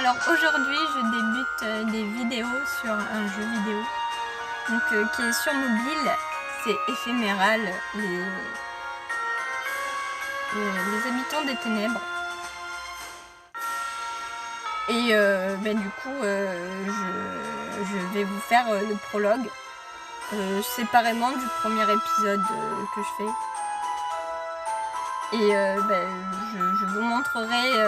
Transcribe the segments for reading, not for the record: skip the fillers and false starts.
Alors aujourd'hui je débute des vidéos sur un jeu vidéo qui est sur mobile, c'est Éphéméral, les habitants des ténèbres. Et du coup je vais vous faire le prologue séparément du premier épisode que je fais. Et je vous montrerai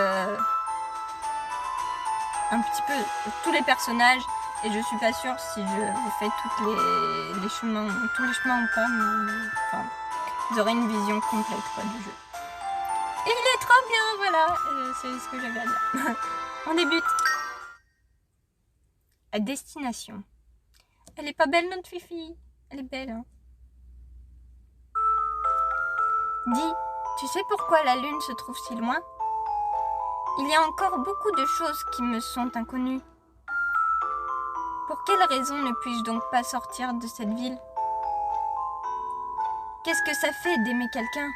un petit peu tous les personnages, et je suis pas sûre si je vous fais tous les chemins ou pas, mais enfin, vous aurez une vision complète du jeu. Et il est trop bien, voilà, c'est ce que j'avais à dire. On débute. À destination. Elle est pas belle notre Fifi? Elle est belle, hein. Dis, tu sais pourquoi la lune se trouve si loin? Il y a encore beaucoup de choses qui me sont inconnues. Pour quelle raison ne puis-je donc pas sortir de cette ville? Qu'est-ce que ça fait d'aimer quelqu'un?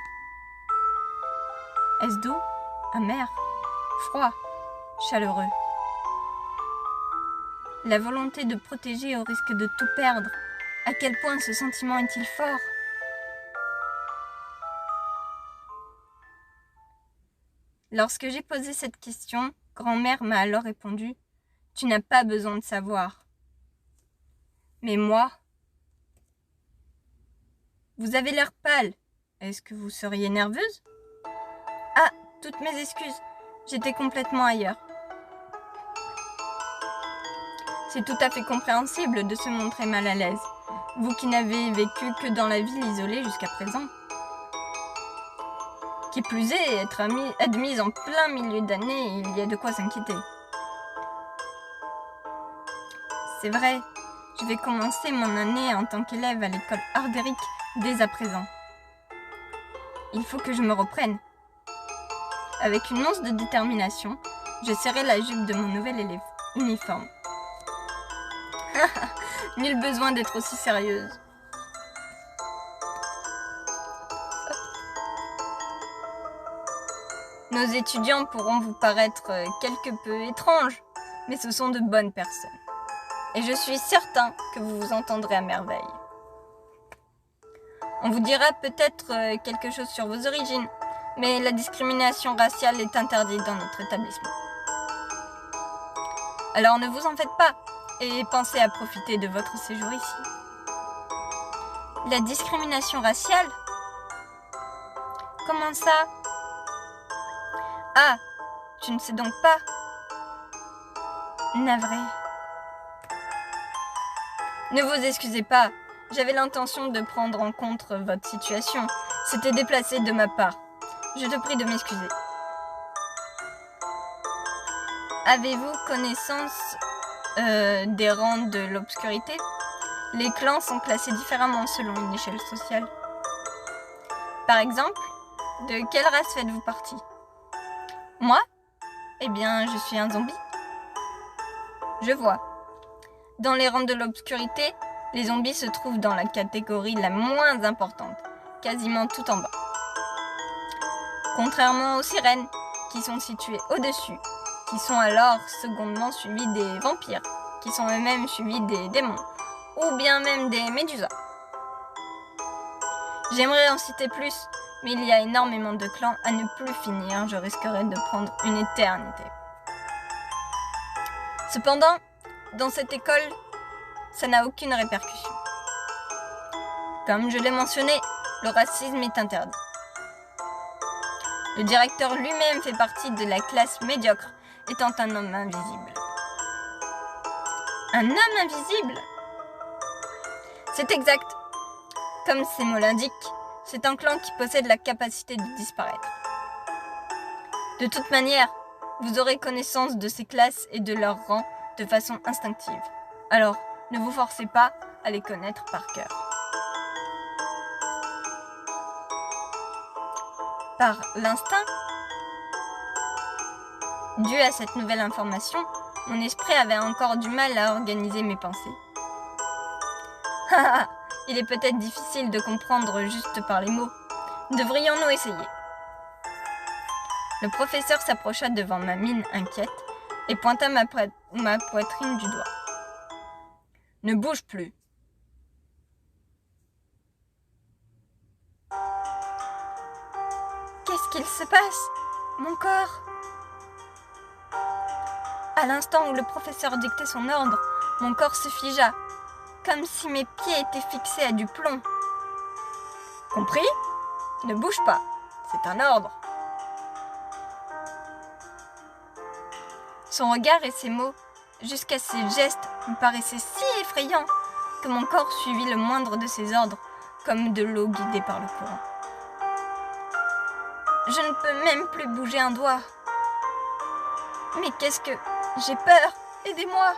Est-ce doux, amer, froid, chaleureux? La volonté de protéger au risque de tout perdre, à quel point ce sentiment est-il fort? Lorsque j'ai posé cette question, grand-mère m'a alors répondu « Tu n'as pas besoin de savoir. » Mais moi, vous avez l'air pâle. Est-ce que vous seriez nerveuse? Ah, toutes mes excuses, j'étais complètement ailleurs. C'est tout à fait compréhensible de se montrer mal à l'aise, vous qui n'avez vécu que dans la ville isolée jusqu'à présent. Qui plus est, être admise en plein milieu d'année, il y a de quoi s'inquiéter. C'est vrai, je vais commencer mon année en tant qu'élève à l'école Ardéric dès à présent. Il faut que je me reprenne. Avec une once de détermination, je serrai la jupe de mon nouvel élève uniforme. Nul besoin d'être aussi sérieuse. Nos étudiants pourront vous paraître quelque peu étranges, mais ce sont de bonnes personnes. Et je suis certain que vous vous entendrez à merveille. On vous dira peut-être quelque chose sur vos origines, mais la discrimination raciale est interdite dans notre établissement. Alors ne vous en faites pas et pensez à profiter de votre séjour ici. La discrimination raciale? Comment ça? Ah, tu ne sais donc pas? Navré. Ne vous excusez pas, j'avais l'intention de prendre en compte votre situation. C'était déplacé de ma part. Je te prie de m'excuser. Avez-vous connaissance des rangs de l'obscurité? Les clans sont classés différemment selon une échelle sociale. Par exemple, de quelle race faites-vous partie? Moi? Eh bien, je suis un zombie. Je vois. Dans les rangs de l'obscurité, les zombies se trouvent dans la catégorie la moins importante, quasiment tout en bas. Contrairement aux sirènes, qui sont situées au-dessus, qui sont alors secondement suivies des vampires, qui sont eux-mêmes suivis des démons, ou bien même des médusas. J'aimerais en citer plus, mais il y a énormément de clans à ne plus finir, je risquerais de prendre une éternité. Cependant, dans cette école, ça n'a aucune répercussion. Comme je l'ai mentionné, le racisme est interdit. Le directeur lui-même fait partie de la classe médiocre, étant un homme invisible. Un homme invisible? C'est exact. Comme ses mots l'indiquent, c'est un clan qui possède la capacité de disparaître. De toute manière, vous aurez connaissance de ces classes et de leurs rangs de façon instinctive. Alors, ne vous forcez pas à les connaître par cœur. Par l'instinct, dû à cette nouvelle information, mon esprit avait encore du mal à organiser mes pensées. Il est peut-être difficile de comprendre juste par les mots. Devrions-nous essayer? Le professeur s'approcha devant ma mine inquiète, et pointa ma poitrine du doigt. Ne bouge plus. Qu'est-ce qu'il se passe? Mon corps. À l'instant où le professeur dictait son ordre, mon corps se figea, comme si mes pieds étaient fixés à du plomb. Compris? Ne bouge pas, c'est un ordre. Son regard et ses mots, jusqu'à ses gestes, me paraissaient si effrayants que mon corps suivit le moindre de ses ordres, comme de l'eau guidée par le courant. Je ne peux même plus bouger un doigt. Mais qu'est-ce que... J'ai peur. Aidez-moi.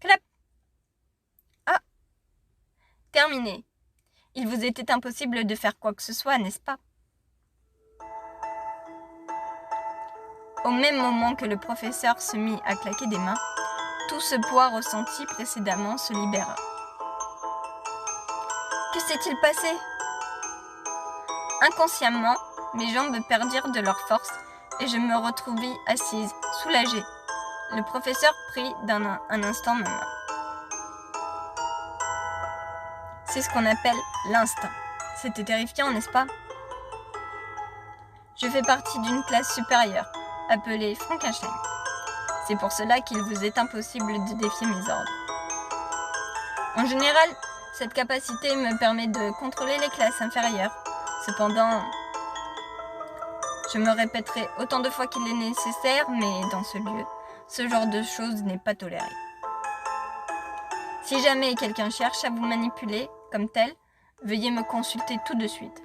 Clap. Ah. Terminé. Il vous était impossible de faire quoi que ce soit, n'est-ce pas? Au même moment que le professeur se mit à claquer des mains, tout ce poids ressenti précédemment se libéra. Que s'est-il passé? Inconsciemment, mes jambes perdirent de leur force et je me retrouvai assise, soulagée. Le professeur prit un instant ma main. C'est ce qu'on appelle l'instinct. C'était terrifiant, n'est-ce pas? Je fais partie d'une classe supérieure, appelée Frankenstein. C'est pour cela qu'il vous est impossible de défier mes ordres. En général, cette capacité me permet de contrôler les classes inférieures. Cependant, je me répéterai autant de fois qu'il est nécessaire, mais dans ce lieu, ce genre de choses n'est pas toléré. Si jamais quelqu'un cherche à vous manipuler comme tel, veuillez me consulter tout de suite.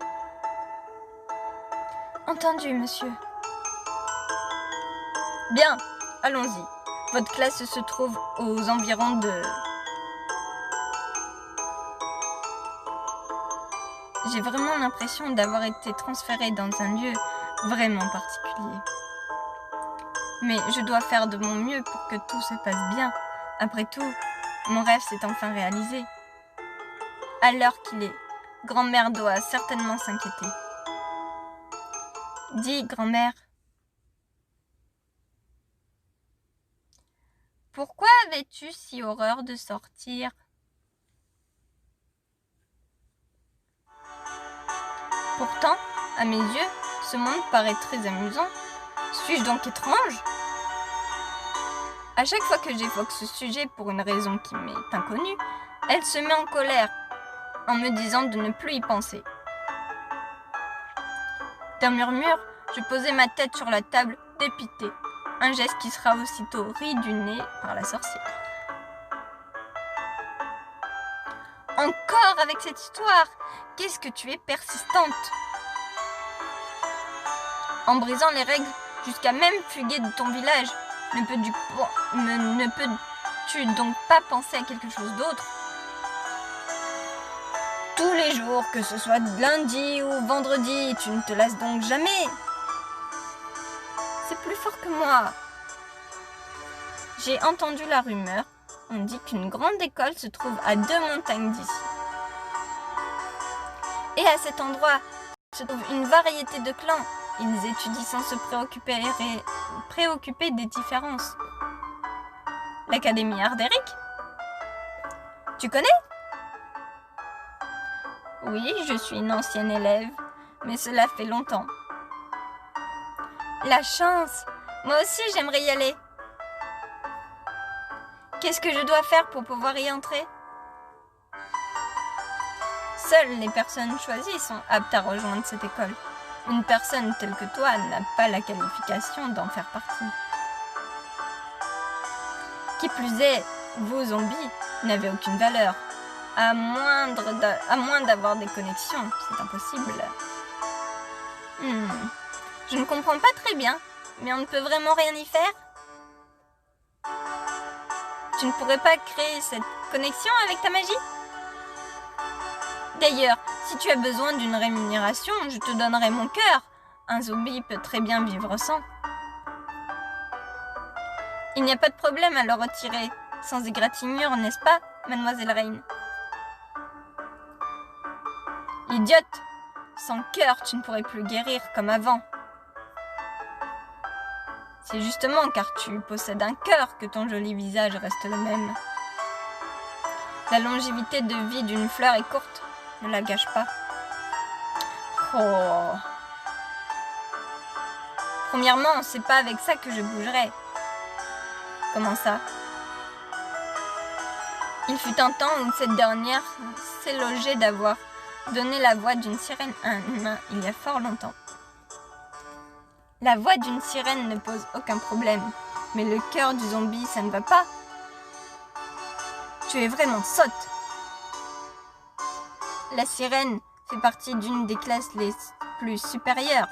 Entendu, monsieur. Bien, allons-y. Votre classe se trouve aux environs de... J'ai vraiment l'impression d'avoir été transférée dans un lieu vraiment particulier. Mais je dois faire de mon mieux pour que tout se passe bien. Après tout, mon rêve s'est enfin réalisé. À l'heure qu'il est, grand-mère doit certainement s'inquiéter. Dis, grand-mère. Pourquoi avais-tu si horreur de sortir? Pourtant, à mes yeux, ce monde paraît très amusant. Suis-je donc étrange? À chaque fois que j'évoque ce sujet pour une raison qui m'est inconnue, elle se met en colère, en me disant de ne plus y penser. D'un murmure, je posai ma tête sur la table, dépitée, un geste qui sera aussitôt ri du nez par la sorcière. Encore avec cette histoire! Qu'est-ce que tu es persistante! En brisant les règles, jusqu'à même fuguer de ton village, ne peux-tu donc pas penser à quelque chose d'autre? Tous les jours, que ce soit lundi ou vendredi, tu ne te lasses donc jamais. C'est plus fort que moi. J'ai entendu la rumeur. On dit qu'une grande école se trouve à 2 montagnes d'ici. Et à cet endroit se trouve une variété de clans. Ils étudient sans se préoccuper des différences. L'Académie Ardéric? Tu connais? Oui, je suis une ancienne élève, mais cela fait longtemps. La chance! Moi aussi, j'aimerais y aller. Qu'est-ce que je dois faire pour pouvoir y entrer? Seules les personnes choisies sont aptes à rejoindre cette école. Une personne telle que toi n'a pas la qualification d'en faire partie. Qui plus est, vos zombies n'avaient aucune valeur. À moins d'avoir des connexions, c'est impossible. Je ne comprends pas très bien, mais on ne peut vraiment rien y faire? Tu ne pourrais pas créer cette connexion avec ta magie? D'ailleurs, si tu as besoin d'une rémunération, je te donnerai mon cœur. Un zombie peut très bien vivre sans. Il n'y a pas de problème à le retirer, sans égratignure, n'est-ce pas, mademoiselle Rain? Idiote! Sans cœur, tu ne pourrais plus guérir comme avant. C'est justement car tu possèdes un cœur que ton joli visage reste le même. La longévité de vie d'une fleur est courte, ne la gâche pas. Oh. Premièrement, c'est pas avec ça que je bougerai. Comment ça? Il fut un temps où cette dernière s'élogeait d'avoir donné la voix d'une sirène à un humain il y a fort longtemps. La voix d'une sirène ne pose aucun problème, mais le cœur du zombie, ça ne va pas. Tu es vraiment sotte. La sirène fait partie d'une des classes les plus supérieures.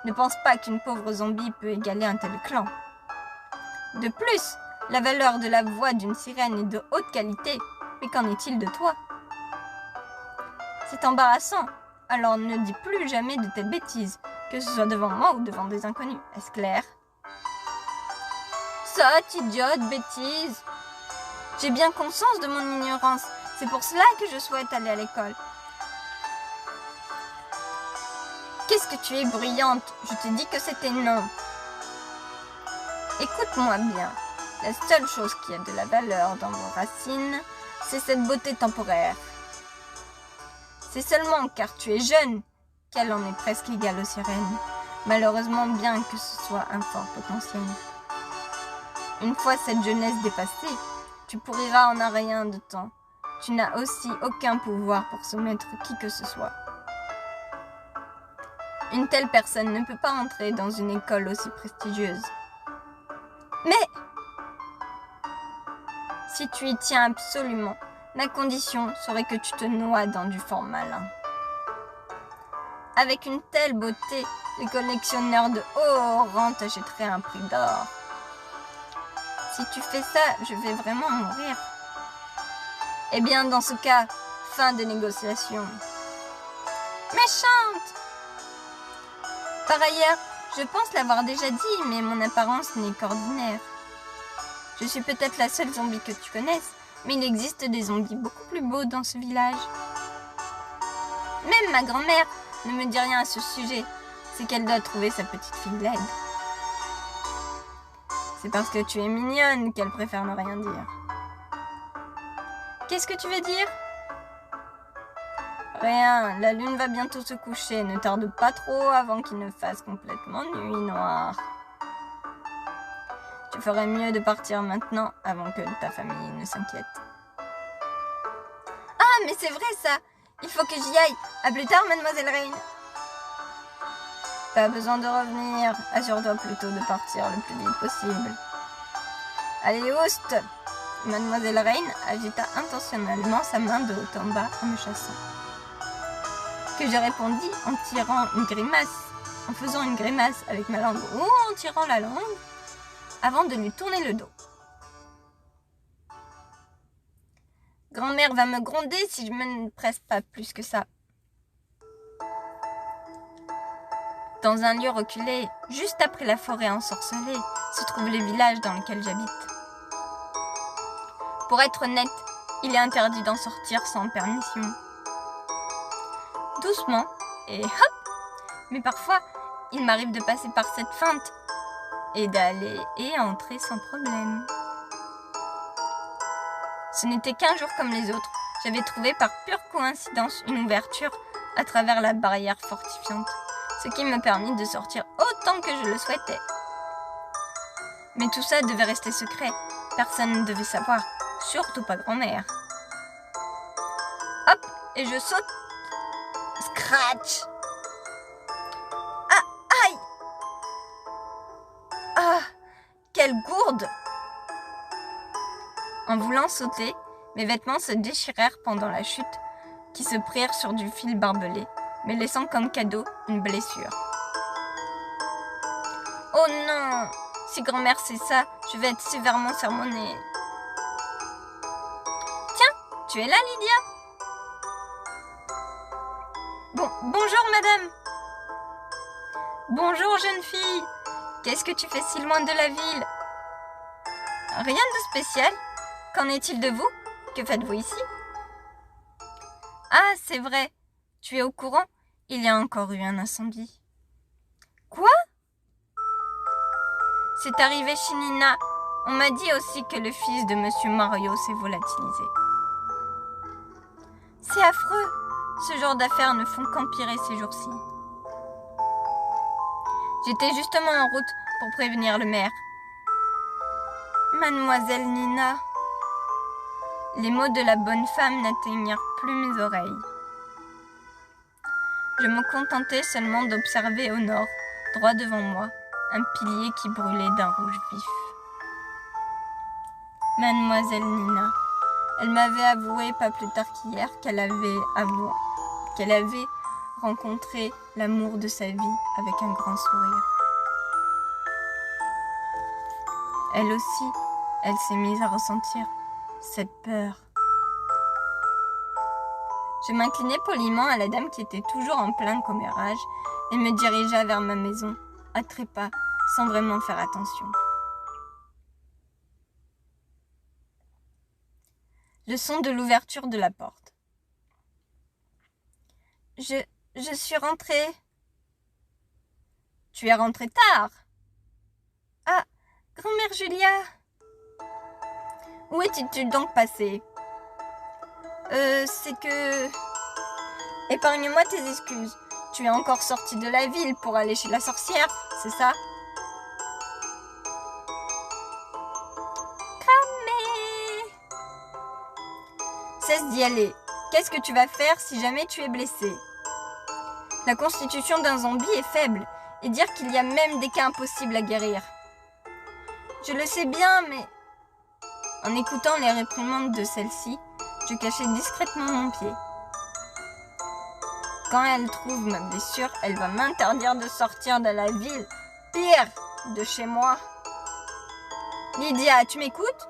Ne pense pas qu'une pauvre zombie peut égaler un tel clan. De plus, la valeur de la voix d'une sirène est de haute qualité. Mais qu'en est-il de toi? C'est embarrassant. Alors ne dis plus jamais de telles bêtises, que ce soit devant moi ou devant des inconnus. Est-ce clair? Sotte, idiote, bêtise. J'ai bien conscience de mon ignorance. C'est pour cela que je souhaite aller à l'école. Qu'est-ce que tu es bruyante? Je t'ai dit que c'était non. Écoute-moi bien. La seule chose qui a de la valeur dans vos racines, c'est cette beauté temporaire. C'est seulement car tu es jeune qu'elle en est presque égale aux sirènes. Malheureusement, bien que ce soit un fort potentiel. Une fois cette jeunesse dépassée, tu pourriras en un rien de temps. Tu n'as aussi aucun pouvoir pour soumettre qui que ce soit. Une telle personne ne peut pas entrer dans une école aussi prestigieuse. Mais si tu y tiens absolument, ma condition serait que tu te noies dans du fort malin. Avec une telle beauté, les collectionneurs de haut rang t'achèteraient un prix d'or. Si tu fais ça, je vais vraiment mourir. Eh bien, dans ce cas, fin de négociation. Méchante! Par ailleurs, je pense l'avoir déjà dit, mais mon apparence n'est qu'ordinaire. Je suis peut-être la seule zombie que tu connaisses, mais il existe des zombies beaucoup plus beaux dans ce village. Même ma grand-mère ne me dit rien à ce sujet. C'est qu'elle doit trouver sa petite fille laide. C'est parce que tu es mignonne qu'elle préfère ne rien dire. Qu'est-ce que tu veux dire? Rien, la lune va bientôt se coucher. Ne tarde pas trop avant qu'il ne fasse complètement nuit noire. Tu ferais mieux de partir maintenant avant que ta famille ne s'inquiète. Ah, mais c'est vrai ça! Il faut que j'y aille. À plus tard, mademoiselle Rain. Pas besoin de revenir. Assure-toi plutôt de partir le plus vite possible. Allez, oust! Mademoiselle Rain agita intentionnellement sa main de haut en bas en me chassant. Que je répondis en tirant une grimace, en faisant une grimace avec ma langue ou en tirant la langue, avant de lui tourner le dos. Grand-mère va me gronder si je me presse pas plus que ça. Dans un lieu reculé, juste après la forêt ensorcelée, se trouve le village dans lequel j'habite. Pour être honnête, il est interdit d'en sortir sans permission. Doucement, et hop! Mais parfois, il m'arrive de passer par cette feinte et d'aller et entrer sans problème. Ce n'était qu'un jour comme les autres. J'avais trouvé par pure coïncidence une ouverture à travers la barrière fortifiante, ce qui me permit de sortir autant que je le souhaitais. Mais tout ça devait rester secret. Personne ne devait savoir, surtout pas grand-mère. Hop, et je saute. Scratch! Ah, aïe! Ah, quelle gourde! En voulant sauter, mes vêtements se déchirèrent pendant la chute, qui se prirent sur du fil barbelé, me laissant comme cadeau une blessure. Oh non! Si grand-mère sait ça, je vais être sévèrement sermonnée. Tiens, tu es là, Lydia? Bonjour, madame. Bonjour, jeune fille. Qu'est-ce que tu fais si loin de la ville? Rien de spécial. Qu'en est-il de vous? Que faites-vous ici? Ah, c'est vrai. Tu es au courant? Il y a encore eu un incendie. Quoi? C'est arrivé chez Nina. On m'a dit aussi que le fils de Monsieur Mario s'est volatilisé. C'est affreux. Ce genre d'affaires ne font qu'empirer ces jours-ci. J'étais justement en route pour prévenir le maire. Mademoiselle Nina. Les mots de la bonne femme n'atteignirent plus mes oreilles. Je me contentais seulement d'observer au nord, droit devant moi, un pilier qui brûlait d'un rouge vif. Mademoiselle Nina. Elle m'avait avoué pas plus tard qu'hier qu'elle avait rencontré l'amour de sa vie avec un grand sourire. Elle aussi, elle s'est mise à ressentir cette peur. Je m'inclinai poliment à la dame qui était toujours en plein commérage et me dirigea vers ma maison, à trépas, sans vraiment faire attention. Le son de l'ouverture de la porte. Je suis rentrée. Tu es rentrée tard. Ah, grand-mère Julia. Où étais-tu donc passée? C'est que... Épargne-moi tes excuses. Tu es encore sortie de la ville pour aller chez la sorcière, c'est ça? Cramé! Cesse d'y aller. Qu'est-ce que tu vas faire si jamais tu es blessé? La constitution d'un zombie est faible, et dire qu'il y a même des cas impossibles à guérir. Je le sais bien, mais... En écoutant les réprimandes de celle-ci, je cachai discrètement mon pied. Quand elle trouve ma blessure, elle va m'interdire de sortir de la ville. Pire, de chez moi. Lydia, tu m'écoutes?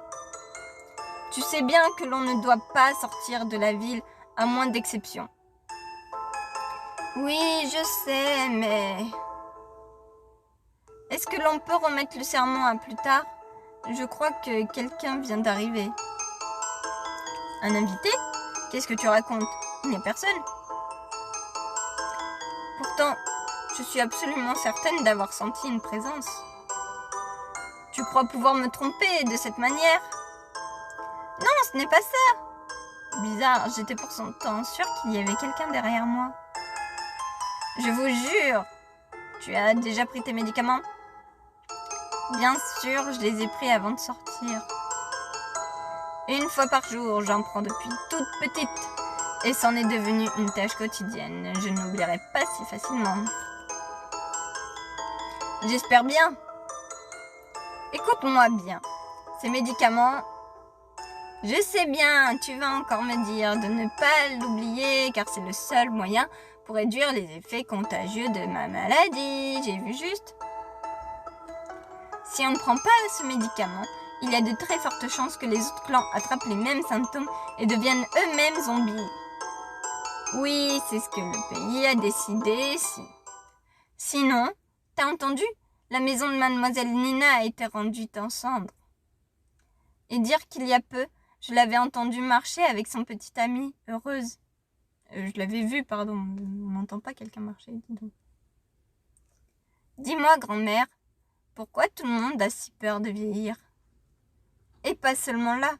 Tu sais bien que l'on ne doit pas sortir de la ville à moins d'exception. Oui, je sais, mais... Est-ce que l'on peut remettre le serment à plus tard? Je crois que quelqu'un vient d'arriver. Un invité? Qu'est-ce que tu racontes? Il n'y a personne. Pourtant, je suis absolument certaine d'avoir senti une présence. Tu crois pouvoir me tromper de cette manière? Non, ce n'est pas ça. Bizarre, j'étais pourtant sûre qu'il y avait quelqu'un derrière moi. Je vous jure. Tu as déjà pris tes médicaments? Bien sûr, je les ai pris avant de sortir. Une fois par jour, j'en prends depuis toute petite. Et c'en est devenu une tâche quotidienne. Je n'oublierai pas si facilement. J'espère bien. Écoute-moi bien. Ces médicaments... Je sais bien, tu vas encore me dire de ne pas l'oublier car c'est le seul moyen pour réduire les effets contagieux de ma maladie. J'ai vu juste. Si on ne prend pas ce médicament, il y a de très fortes chances que les autres clans attrapent les mêmes symptômes et deviennent eux-mêmes zombies. Oui, c'est ce que le pays a décidé. Sinon, t'as entendu? La maison de Mademoiselle Nina a été réduite en cendres. Et dire qu'il y a peu, je l'avais entendue marcher avec son petit ami, heureuse. Je l'avais vue, pardon. On n'entend pas quelqu'un marcher, dis donc. Dis-moi, grand-mère, pourquoi tout le monde a si peur de vieillir? Et pas seulement là.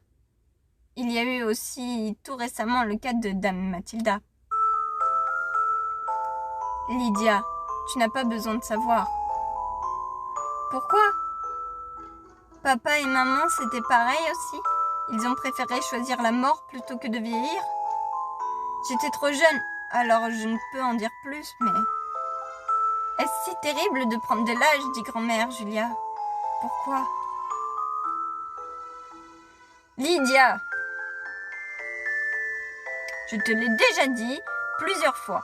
Il y a eu aussi tout récemment le cas de Dame Mathilda. Lydia, tu n'as pas besoin de savoir. Pourquoi? Papa et maman, c'était pareil aussi. Ils ont préféré choisir la mort plutôt que de vieillir. J'étais trop jeune, alors je ne peux en dire plus, mais... Est-ce si terrible de prendre de l'âge, dit grand-mère Julia. Pourquoi? Lydia! Je te l'ai déjà dit plusieurs fois.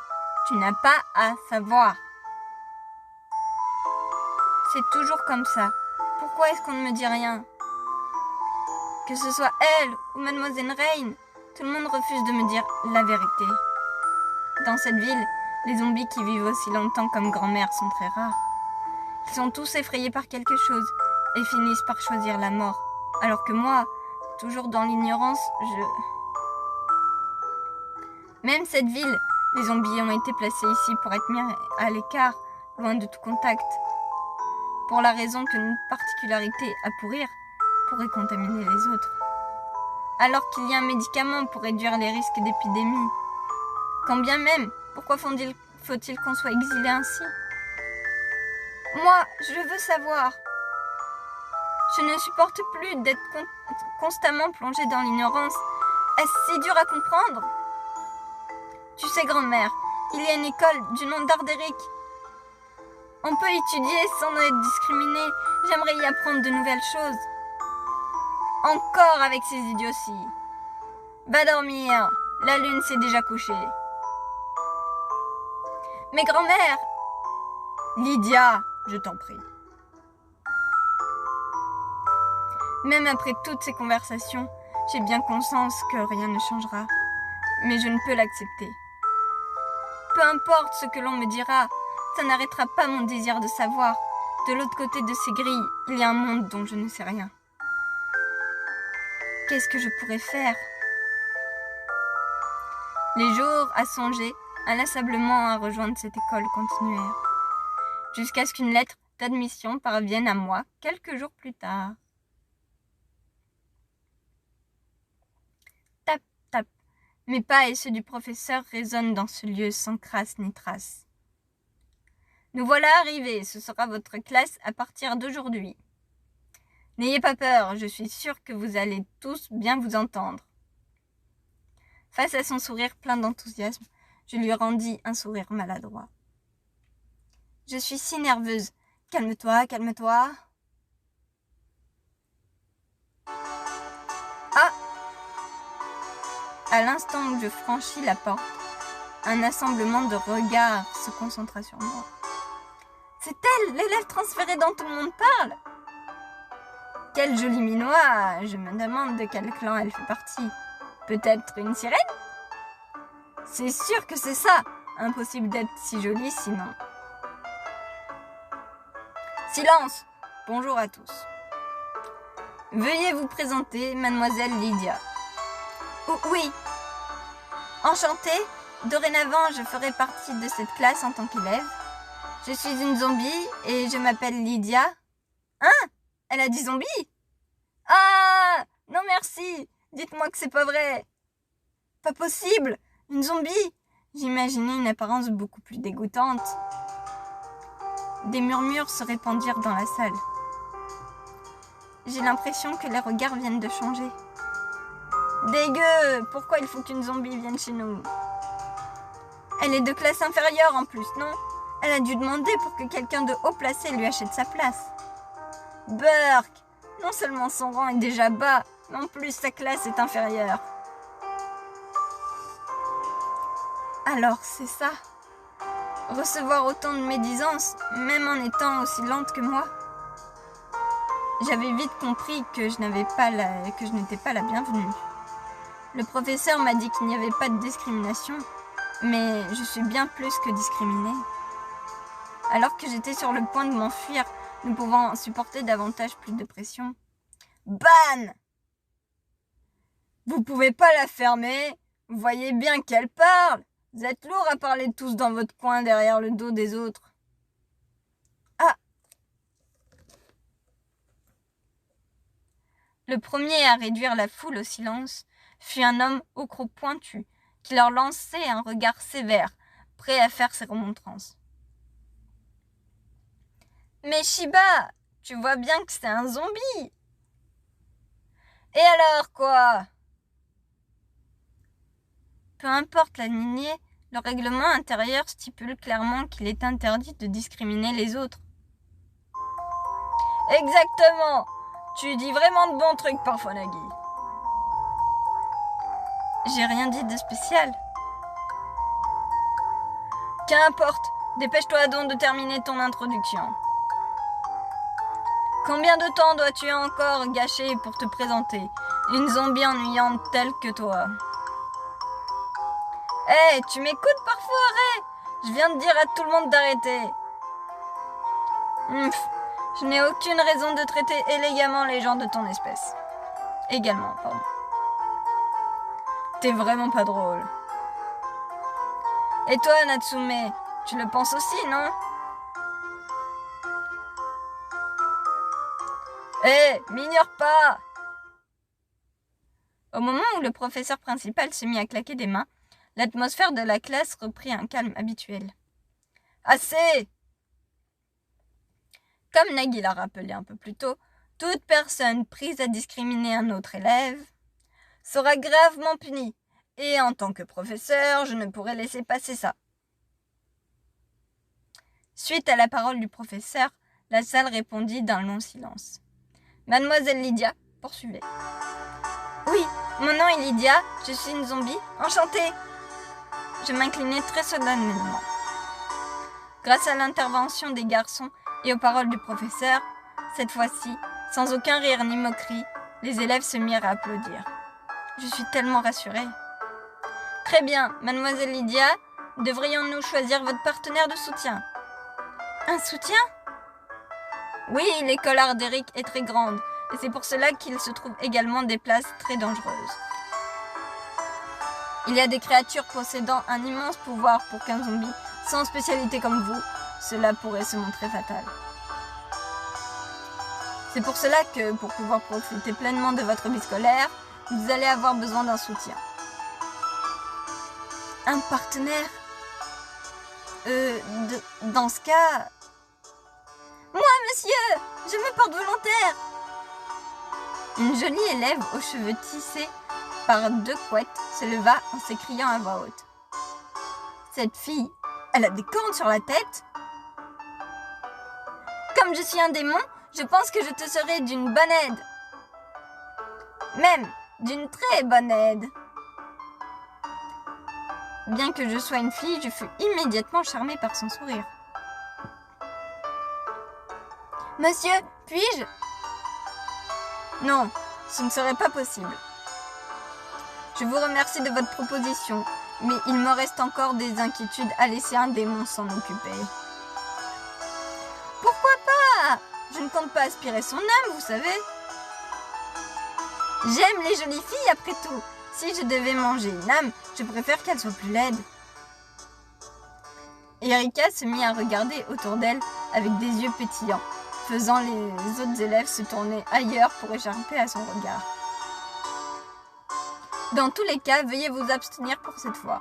Tu n'as pas à savoir. C'est toujours comme ça. Pourquoi est-ce qu'on ne me dit rien? Que ce soit elle ou Mademoiselle Rain, tout le monde refuse de me dire la vérité. Dans cette ville, les zombies qui vivent aussi longtemps comme grand-mère sont très rares. Ils sont tous effrayés par quelque chose et finissent par choisir la mort. Alors que moi, toujours dans l'ignorance, Même cette ville, les zombies ont été placés ici pour être mis à l'écart, loin de tout contact. pour la raison qu'une particularité à pourrir pourrait contaminer les autres. Alors qu'il y a un médicament pour réduire les risques d'épidémie. Quand bien même, pourquoi faut-il qu'on soit exilé ainsi? Moi, je veux savoir. Je ne supporte plus d'être constamment plongée dans l'ignorance. Est-ce si dur à comprendre? Tu sais, grand-mère, il y a une école du nom d'Ardéric. On peut étudier sans être discriminé. J'aimerais y apprendre de nouvelles choses. Encore avec ces idioties. Va dormir. La lune s'est déjà couchée. Mais grand-mère! Lydia, je t'en prie. Même après toutes ces conversations, j'ai bien conscience que rien ne changera. Mais je ne peux l'accepter. Peu importe ce que l'on me dira, ça n'arrêtera pas mon désir de savoir. De l'autre côté de ces grilles, il y a un monde dont je ne sais rien. Qu'est-ce que je pourrais faire? Les jours à songer inlassablement à rejoindre cette école continuèrent, jusqu'à ce qu'une lettre d'admission parvienne à moi quelques jours plus tard. Tap, tap, mes pas et ceux du professeur résonnent dans ce lieu sans crasse ni trace. Nous voilà arrivés, ce sera votre classe à partir d'aujourd'hui. N'ayez pas peur, je suis sûre que vous allez tous bien vous entendre. Face à son sourire plein d'enthousiasme, je lui rendis un sourire maladroit. Je suis si nerveuse. Calme-toi, calme-toi. Ah! À l'instant où je franchis la porte, un assemblement de regards se concentra sur moi. C'est elle, l'élève transférée dont tout le monde parle. Quel joli minois! Je me demande de quel clan elle fait partie. Peut-être une sirène? C'est sûr que c'est ça. Impossible d'être si jolie sinon. Silence! Bonjour à tous. Veuillez vous présenter, mademoiselle Lydia. Oui. Enchantée, dorénavant je ferai partie de cette classe en tant qu'élève. Je suis une zombie et je m'appelle Lydia. Hein? Elle a dit zombie? Ah! Non merci! Dites-moi que c'est pas vrai. Pas possible! Une zombie! J'imaginais une apparence beaucoup plus dégoûtante. Des murmures se répandirent dans la salle. J'ai l'impression que les regards viennent de changer. Dégueu! Pourquoi il faut qu'une zombie vienne chez nous? Elle est de classe inférieure en plus, non? Elle a dû demander pour que quelqu'un de haut placé lui achète sa place. Burk! Non seulement son rang est déjà bas, mais en plus sa classe est inférieure. Alors c'est ça. Recevoir autant de médisance, même en étant aussi lente que moi. J'avais vite compris que je n'étais pas la bienvenue. Le professeur m'a dit qu'il n'y avait pas de discrimination, mais je suis bien plus que discriminée. Alors que j'étais sur le point de m'enfuir, ne pouvant supporter davantage plus de pression. Ban! Vous pouvez pas la fermer? Vous voyez bien qu'elle parle. Vous êtes lourds à parler tous dans votre coin derrière le dos des autres. Ah! Le premier à réduire la foule au silence fut un homme au croc pointu qui leur lançait un regard sévère, prêt à faire ses remontrances. Mais Shiba, tu vois bien que c'est un zombie. Et alors quoi? Peu importe la lignée, le règlement intérieur stipule clairement qu'il est interdit de discriminer les autres. Exactement! Tu dis vraiment de bons trucs parfois, Nagui. J'ai rien dit de spécial. Qu'importe, dépêche-toi donc de terminer ton introduction. Combien de temps dois-tu encore gâcher pour te présenter, une zombie ennuyante telle que toi? Hé, tu m'écoutes parfois, arrête! Je viens de dire à tout le monde d'arrêter. Je n'ai aucune raison de traiter élégamment les gens de ton espèce. Également, pardon. T'es vraiment pas drôle. Et toi, Natsume, tu le penses aussi, non? Hé, m'ignore pas! Au moment où le professeur principal se mit à claquer des mains, l'atmosphère de la classe reprit un calme habituel. Assez! Comme Nagui l'a rappelé un peu plus tôt, toute personne prise à discriminer un autre élève sera gravement punie. Et en tant que professeur, je ne pourrai laisser passer ça. Suite à la parole du professeur, la salle répondit d'un long silence. Mademoiselle Lydia poursuivait. Oui, mon nom est Lydia, je suis une zombie, enchantée. Je m'inclinai très solennellement. Grâce à l'intervention des garçons et aux paroles du professeur, cette fois-ci, sans aucun rire ni moquerie, les élèves se mirent à applaudir. Je suis tellement rassurée. Très bien, mademoiselle Lydia, devrions-nous choisir votre partenaire de soutien? Un soutien? Oui, l'école Ardéric est très grande, et c'est pour cela qu'il se trouve également des places très dangereuses. Il y a des créatures possédant un immense pouvoir pour qu'un zombie, sans spécialité comme vous, cela pourrait se montrer fatal. C'est pour cela que, pour pouvoir profiter pleinement de votre vie scolaire, vous allez avoir besoin d'un soutien. Un partenaire? Dans ce cas... Moi, monsieur! Je me porte volontaire! Une jolie élève aux cheveux tissés par 2 couettes se leva en s'écriant à voix haute. Cette fille, elle a des cornes sur la tête? Comme je suis un démon, je pense que je te serai d'une bonne aide. Même d'une très bonne aide. Bien que je sois une fille, je fus immédiatement charmée par son sourire. Monsieur, puis-je? Non, ce ne serait pas possible. Je vous remercie de votre proposition, mais il me reste encore des inquiétudes à laisser un démon s'en occuper. Pourquoi pas? Je ne compte pas aspirer son âme, vous savez. J'aime les jolies filles après tout. Si je devais manger une âme, je préfère qu'elle soit plus laide. Erika se mit à regarder autour d'elle avec des yeux pétillants, faisant les autres élèves se tourner ailleurs pour échapper à son regard. Dans tous les cas, veuillez vous abstenir pour cette fois.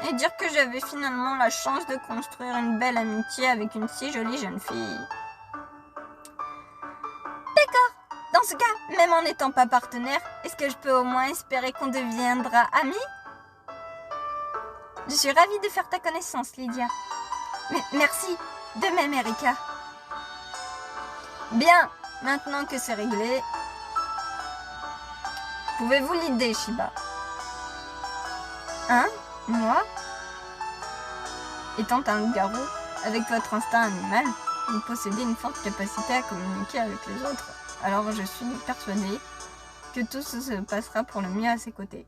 Et dire que j'avais finalement la chance de construire une belle amitié avec une si jolie jeune fille. D'accord. Dans ce cas, même en n'étant pas partenaire, est-ce que je peux au moins espérer qu'on deviendra amis? Je suis ravie de faire ta connaissance, Lydia. Mais merci. De même, Erika. Bien, maintenant que c'est réglé, pouvez-vous l'aider, Shiba? Hein? Moi? Étant un loup-garou, avec votre instinct animal, vous possédez une forte capacité à communiquer avec les autres. Alors je suis persuadée que tout se passera pour le mieux à ses côtés.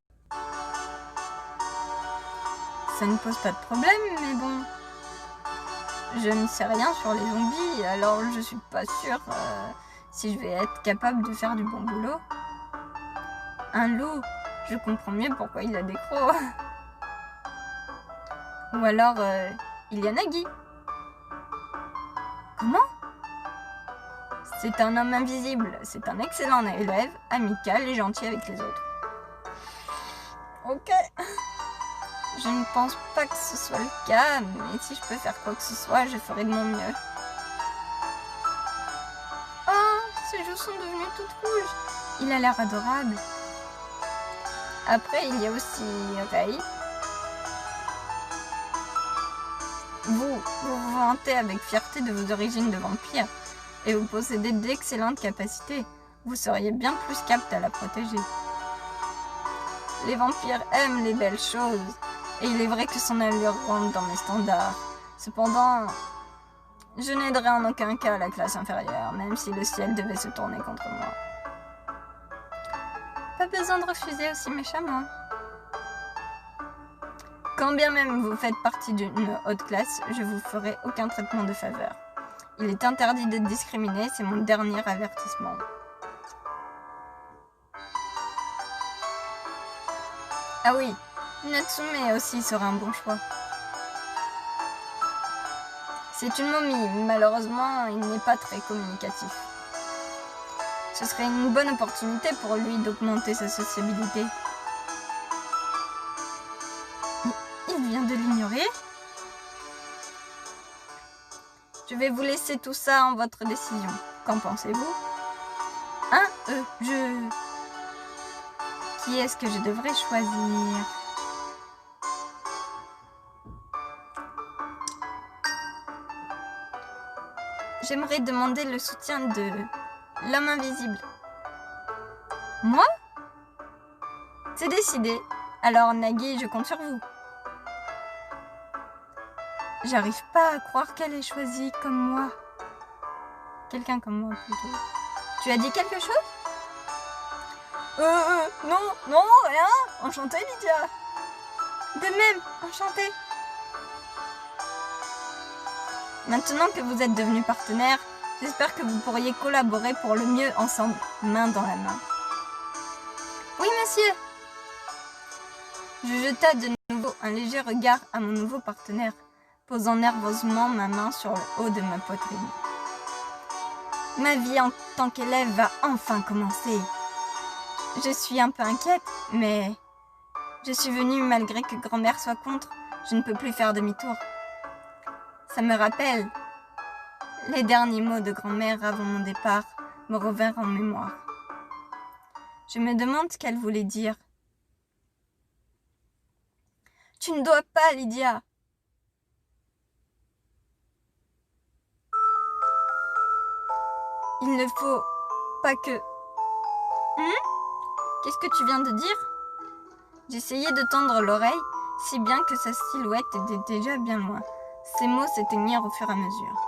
Ça ne pose pas de problème, mais bon... Je ne sais rien sur les zombies, alors je suis pas sûre si je vais être capable de faire du bon boulot. Un loup, je comprends mieux pourquoi il a des crocs. Ou alors, il y a Nagui. Comment? C'est un homme invisible, c'est un excellent élève, amical et gentil avec les autres. Ok. Je ne pense pas que ce soit le cas, mais si je peux faire quoi que ce soit, je ferai de mon mieux. Oh, ses joues sont devenues toutes rouges. Il a l'air adorable. Après, il y a aussi Ray. Vous vous vantez avec fierté de vos origines de vampire et vous possédez d'excellentes capacités. Vous seriez bien plus qu'apte à la protéger. Les vampires aiment les belles choses. Et il est vrai que son allure rentre dans mes standards. Cependant, je n'aiderai en aucun cas la classe inférieure, même si le ciel devait se tourner contre moi. Pas besoin de refuser aussi méchamment. Quand bien même vous faites partie d'une haute classe, je vous ferai aucun traitement de faveur. Il est interdit de discriminer, c'est mon dernier avertissement. Ah oui, Natsume aussi sera un bon choix. C'est une momie, malheureusement, il n'est pas très communicatif. Ce serait une bonne opportunité pour lui d'augmenter sa sociabilité. Il vient de l'ignorer. Je vais vous laisser tout ça en votre décision. Qu'en pensez-vous? Qui est-ce que je devrais choisir? J'aimerais demander le soutien de l'homme invisible. Moi? C'est décidé. Alors Nagui, je compte sur vous. J'arrive pas à croire qu'elle ait choisi comme moi. Quelqu'un comme moi plutôt. Tu as dit quelque chose? Non, rien. Enchantée, Lydia. De même, enchantée. Maintenant que vous êtes devenus partenaires, j'espère que vous pourriez collaborer pour le mieux ensemble, main dans la main. Oui, monsieur. Je jeta de nouveau un léger regard à mon nouveau partenaire, posant nerveusement ma main sur le haut de ma poitrine. Ma vie en tant qu'élève va enfin commencer. Je suis un peu inquiète, mais je suis venue malgré que grand-mère soit contre. Je ne peux plus faire demi-tour. Ça me rappelle. Les derniers mots de grand-mère avant mon départ me revinrent en mémoire. Je me demande ce qu'elle voulait dire. Tu ne dois pas, Lydia. Il ne faut pas que... Qu'est-ce que tu viens de dire? J'essayais de tendre l'oreille, si bien que sa silhouette était déjà bien loin. Ses mots s'éteignirent au fur et à mesure.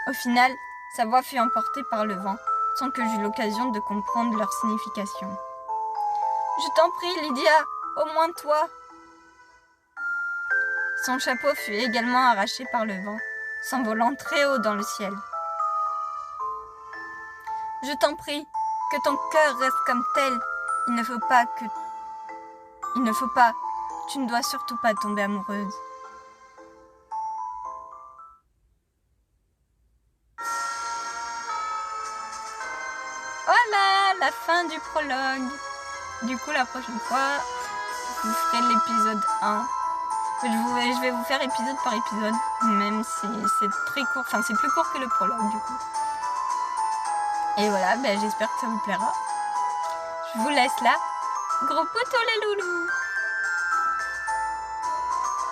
Au final, sa voix fut emportée par le vent, sans que j'eus l'occasion de comprendre leur signification. « Je t'en prie, Lydia, au moins toi !» Son chapeau fut également arraché par le vent, s'envolant très haut dans le ciel. « Je t'en prie, que ton cœur reste comme tel. Il ne faut pas, tu ne dois surtout pas tomber amoureuse. » Voilà, la fin du prologue. Du coup, la prochaine fois, je vous ferai l'épisode 1. Je vais vous faire épisode par épisode, même si c'est très court, enfin c'est plus court que le prologue du coup. Et voilà, j'espère que ça vous plaira. Je vous laisse là. Gros potos les loulous!